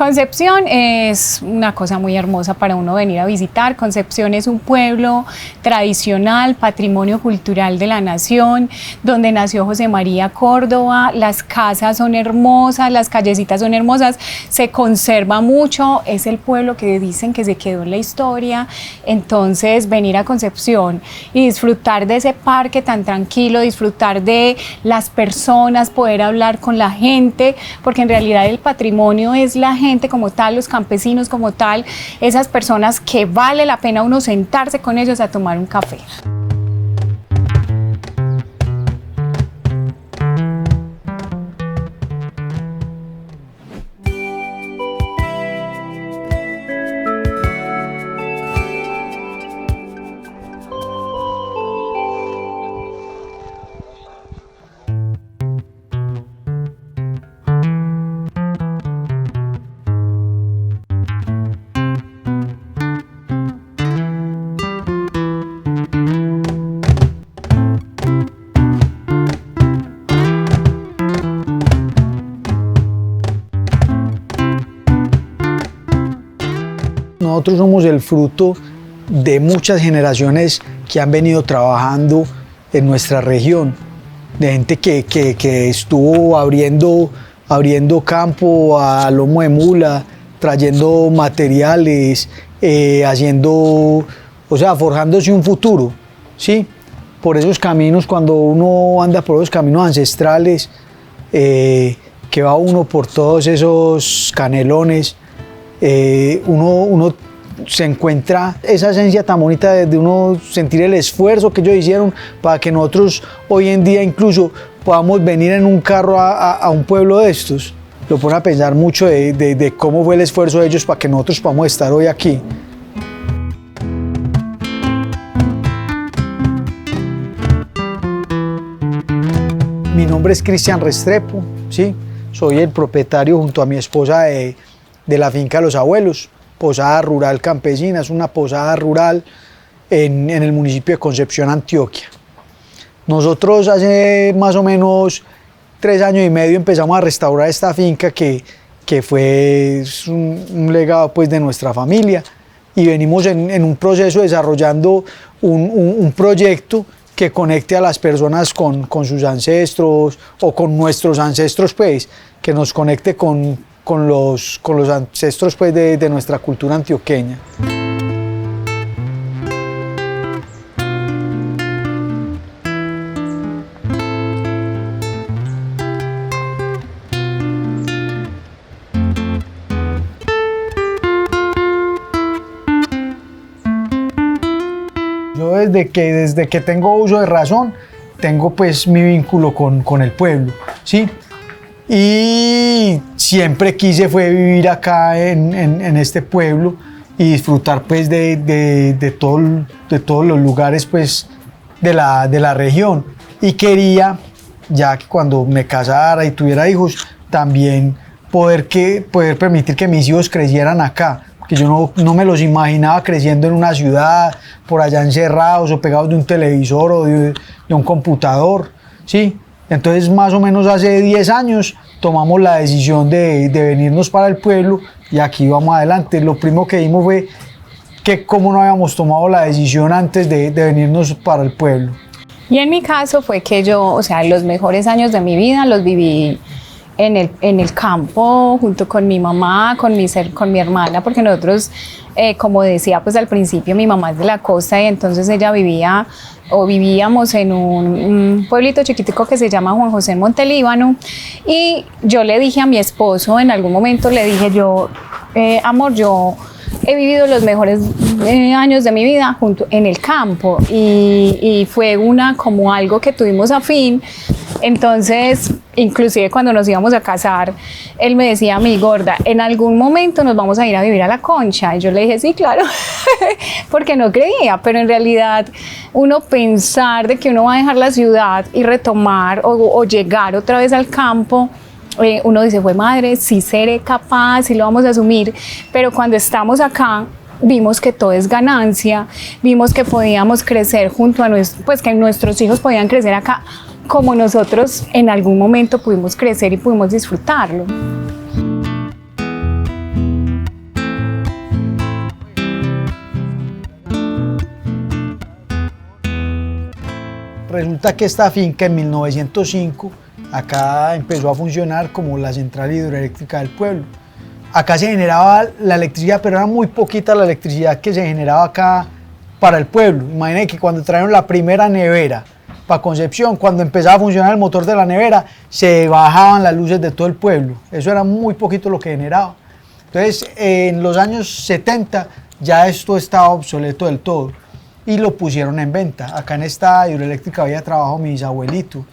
Concepción es una cosa muy hermosa para uno venir a visitar. Concepción es un pueblo tradicional, patrimonio cultural de la nación, donde nació José María Córdoba. Las casas son hermosas, las callecitas son hermosas, se conserva mucho, es el pueblo que dicen que se quedó en la historia. Entonces venir a Concepción y disfrutar de ese parque tan tranquilo, disfrutar de las personas, poder hablar con la gente, porque en realidad el patrimonio es la gente como tal, los campesinos como tal, esas personas que vale la pena uno sentarse con ellos a tomar un café. Nosotros somos el fruto de muchas generaciones que han venido trabajando en nuestra región, de gente que estuvo abriendo campo a lomo de mula, trayendo materiales, forjándose un futuro, ¿sí? Por esos caminos, cuando uno anda por esos caminos ancestrales, que va uno por todos esos canelones, uno se encuentra esa esencia tan bonita de uno sentir el esfuerzo que ellos hicieron para que nosotros hoy en día incluso podamos venir en un carro a un pueblo de estos. Lo pone a pensar mucho de cómo fue el esfuerzo de ellos para que nosotros podamos estar hoy aquí. Mi nombre es Cristian Restrepo, ¿sí? Soy el propietario junto a mi esposa de la finca Los Abuelos, posada rural campesina. Es una posada rural en el municipio de Concepción, Antioquia. Nosotros hace más o menos 3 años y medio empezamos a restaurar esta finca que fue un legado pues, de nuestra familia, y venimos en un proceso desarrollando un proyecto que conecte a las personas con sus ancestros o con nuestros ancestros, pues, que nos conecte con los ancestros pues, de nuestra cultura antioqueña. Yo desde que tengo uso de razón, tengo pues mi vínculo con el pueblo, ¿sí? Y siempre quise fue vivir acá en este pueblo y disfrutar pues de todos los lugares pues de la región. Y quería, ya que cuando me casara y tuviera hijos, también poder permitir que mis hijos crecieran acá, que yo no me los imaginaba creciendo en una ciudad, por allá encerrados o pegados de un televisor o de un computador, ¿sí? Entonces, más o menos hace 10 años tomamos la decisión de venirnos para el pueblo, y aquí vamos adelante. Lo primero que vimos fue que cómo no habíamos tomado la decisión antes de venirnos para el pueblo. Y en mi caso fue que yo, los mejores años de mi vida los viví en el campo, junto con mi mamá, con mi hermana, porque nosotros, como decía pues al principio, mi mamá es de la costa, y entonces ella vivíamos en un pueblito chiquitico que se llama Juan José Montelíbano. Y yo le dije a mi esposo, en algún momento le dije yo, amor, yo he vivido los mejores años de mi vida en el campo, y fue como algo que tuvimos afín. Entonces, inclusive cuando nos íbamos a casar, él me decía a mí, gorda, en algún momento nos vamos a ir a vivir a La Concha. Y yo le dije, sí, claro, porque no creía, pero en realidad uno pensar de que uno va a dejar la ciudad y retomar o llegar otra vez al campo, uno dice, fue madre, sí seré capaz, sí lo vamos a asumir. Pero cuando estamos acá, vimos que todo es ganancia, vimos que podíamos crecer junto a que nuestros hijos podían crecer acá como nosotros en algún momento pudimos crecer y pudimos disfrutarlo. Resulta que esta finca en 1905, acá empezó a funcionar como la central hidroeléctrica del pueblo. Acá se generaba la electricidad, pero era muy poquita la electricidad que se generaba acá para el pueblo. Imagínense que cuando trajeron la primera nevera para Concepción, cuando empezaba a funcionar el motor de la nevera, se bajaban las luces de todo el pueblo. Eso era muy poquito lo que generaba. Entonces, en los años 70 ya esto estaba obsoleto del todo y lo pusieron en venta. Acá en esta hidroeléctrica había trabajado mi bisabuelito,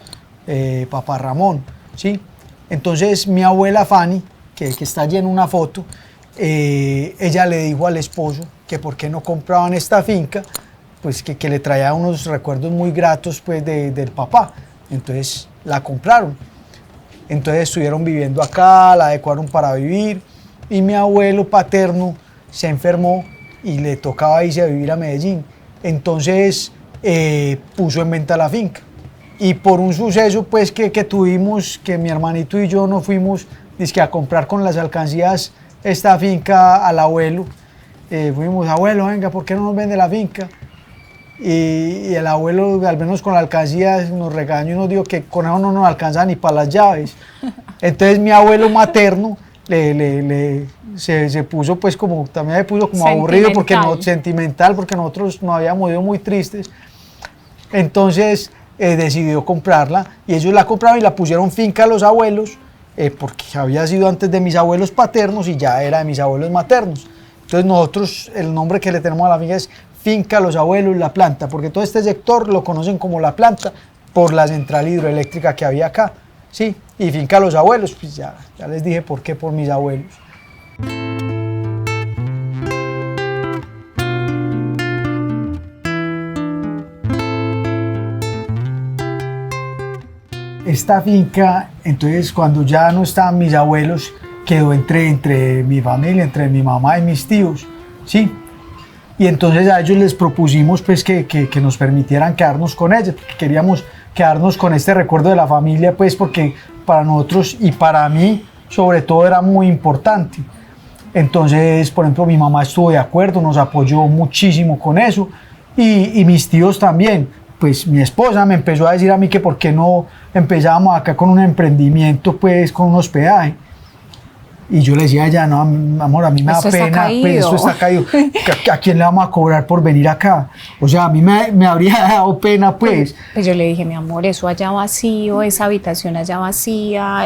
papá Ramón, ¿sí? Entonces mi abuela Fanny, que está allí en una foto, ella le dijo al esposo que por qué no compraban esta finca, pues que le traía unos recuerdos muy gratos pues del papá. Entonces la compraron. Entonces estuvieron viviendo acá, la adecuaron para vivir y mi abuelo paterno se enfermó y le tocaba irse a vivir a Medellín. Entonces puso en venta la finca y por un suceso pues que tuvimos, que mi hermanito y yo nos fuimos a comprar con las alcancías esta finca al abuelo. Fuimos, abuelo, venga, ¿por qué no nos vende la finca? Y el abuelo, al menos con la alcancía, nos regañó y nos dijo que con eso no nos alcanza ni para las llaves. Entonces mi abuelo materno se puso pues como, también se puso como aburrido, porque no, sentimental, porque nosotros nos habíamos ido muy tristes. Entonces decidió comprarla y ellos la compraron y la pusieron finca a los abuelos, porque había sido antes de mis abuelos paternos y ya era de mis abuelos maternos. Entonces nosotros, el nombre que le tenemos a la finca es Finca Los Abuelos La Planta, porque todo este sector lo conocen como La Planta por la central hidroeléctrica que había acá, ¿sí? Y Finca Los Abuelos, pues ya les dije por qué, por mis abuelos. Esta finca, entonces cuando ya no estaban mis abuelos, quedó entre mi familia, entre mi mamá y mis tíos, ¿sí? Y entonces a ellos les propusimos pues que nos permitieran quedarnos con ella, porque queríamos quedarnos con este recuerdo de la familia, pues porque para nosotros y para mí sobre todo era muy importante. Entonces, por ejemplo, mi mamá estuvo de acuerdo, nos apoyó muchísimo con eso y mis tíos también. Pues mi esposa me empezó a decir a mí que por qué no empezábamos acá con un emprendimiento, pues con un hospedaje. Y yo le decía a ella, no, amor, a mí me da pena, pues esto está caído. ¿A quién le vamos a cobrar por venir acá? O sea, a mí me habría dado pena, pues. Pues yo le dije, mi amor, eso allá vacío, esa habitación allá vacía.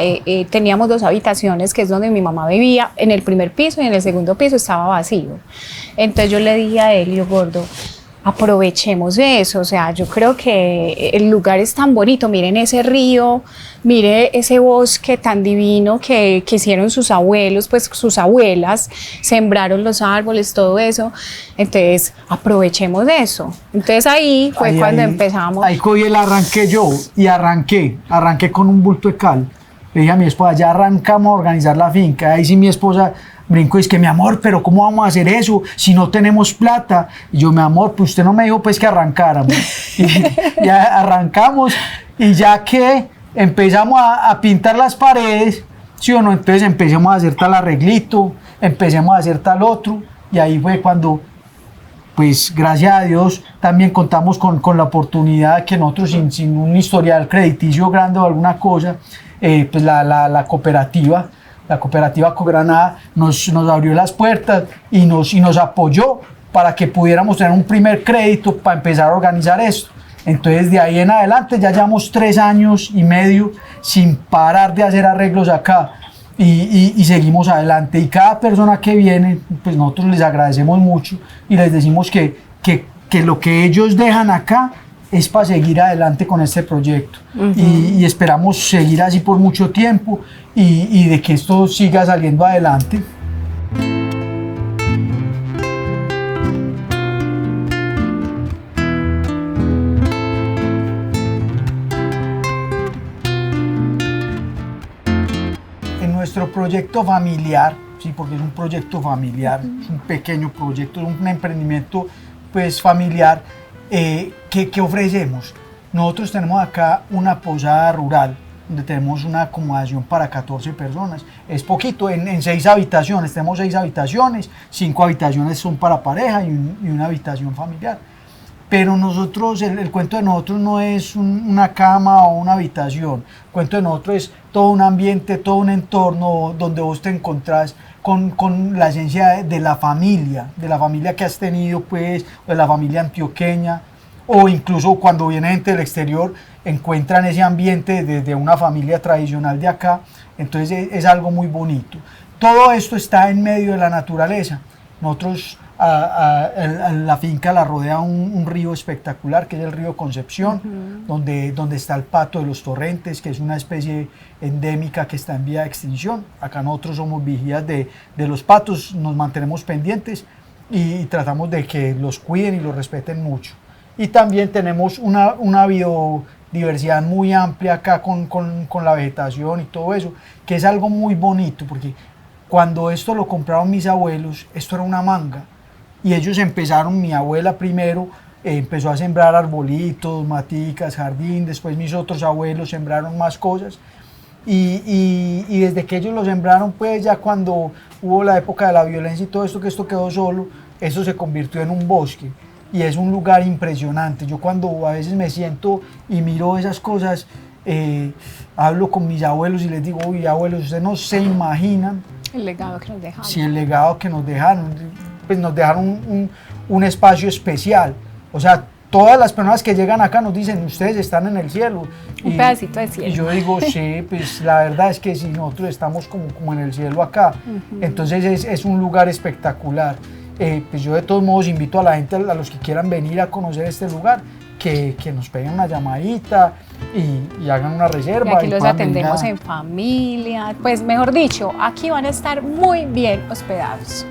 Teníamos 2 habitaciones, que es donde mi mamá vivía, en el primer piso y en el segundo piso estaba vacío. Entonces yo le dije a él, yo, gordo, aprovechemos eso, o sea, yo creo que el lugar es tan bonito, miren ese río, mire ese bosque tan divino que hicieron sus abuelos, pues sus abuelas, sembraron los árboles, todo eso, entonces aprovechemos eso. Entonces ahí fue cuando empezamos. Ahí cogí el arranque yo y arranqué con un bulto de cal. Le dije a mi esposa, ya arrancamos a organizar la finca. Ahí sí mi esposa brincó y es que, mi amor, pero ¿cómo vamos a hacer eso si no tenemos plata? Y yo, mi amor, pues usted no me dijo pues que arrancáramos. Y ya arrancamos y ya que empezamos a pintar las paredes, ¿sí o no? Entonces empezamos a hacer tal arreglito, empecemos a hacer tal otro y ahí fue cuando, pues gracias a Dios, también contamos con la oportunidad que nosotros sin un historial crediticio grande o alguna cosa, pues la cooperativa Cogranada nos abrió las puertas y nos apoyó para que pudiéramos tener un primer crédito para empezar a organizar esto. Entonces de ahí en adelante ya llevamos 3 años y medio sin parar de hacer arreglos acá y seguimos adelante. Y cada persona que viene, pues nosotros les agradecemos mucho y les decimos que lo que ellos dejan acá es para seguir adelante con este proyecto. Y esperamos seguir así por mucho tiempo y de que esto siga saliendo adelante. En nuestro proyecto familiar, sí, porque es un proyecto familiar, es un pequeño proyecto, es un emprendimiento pues familiar. ¿Qué ofrecemos? Nosotros tenemos acá una posada rural donde tenemos una acomodación para 14 personas. Es poquito, en 6 habitaciones, tenemos 6 habitaciones, 5 habitaciones son para pareja y una habitación familiar. Pero nosotros, el cuento de nosotros no es una cama o una habitación. El cuento de nosotros es todo un ambiente, todo un entorno donde vos te encontrás con la esencia de la familia que has tenido, pues, o de la familia antioqueña, o incluso cuando viene gente del exterior, encuentran ese ambiente de una familia tradicional de acá. Entonces es algo muy bonito. Todo esto está en medio de la naturaleza. Nosotros, la finca la rodea un río espectacular, que es el río Concepción, donde está el pato de los torrentes, que es una especie endémica que está en vía de extinción. Acá nosotros somos vigías de los patos, nos mantenemos pendientes y tratamos de que los cuiden y los respeten mucho. Y también tenemos una biodiversidad muy amplia acá con la vegetación y todo eso, que es algo muy bonito, porque cuando esto lo compraron mis abuelos, esto era una manga. Y ellos empezaron, mi abuela primero empezó a sembrar arbolitos, maticas, jardín, después mis otros abuelos sembraron más cosas. Y desde que ellos lo sembraron, pues ya cuando hubo la época de la violencia y todo esto, que esto quedó solo, esto se convirtió en un bosque. Y es un lugar impresionante. Yo cuando a veces me siento y miro esas cosas, hablo con mis abuelos y les digo, uy, abuelos, ustedes no se imaginan El legado que nos dejaron. si el legado que nos dejaron, pues nos dejaron un espacio especial. O sea, todas las personas que llegan acá nos dicen, ustedes están en el cielo. Un pedacito de cielo. Y yo digo, sí, pues la verdad es que sí, nosotros estamos como en el cielo acá. Entonces es un lugar espectacular. Pues yo de todos modos invito a la gente, a los que quieran venir a conocer este lugar, que nos peguen una llamadita y hagan una reserva. Y aquí los puedan atendemos venir en familia. Pues mejor dicho, aquí van a estar muy bien hospedados.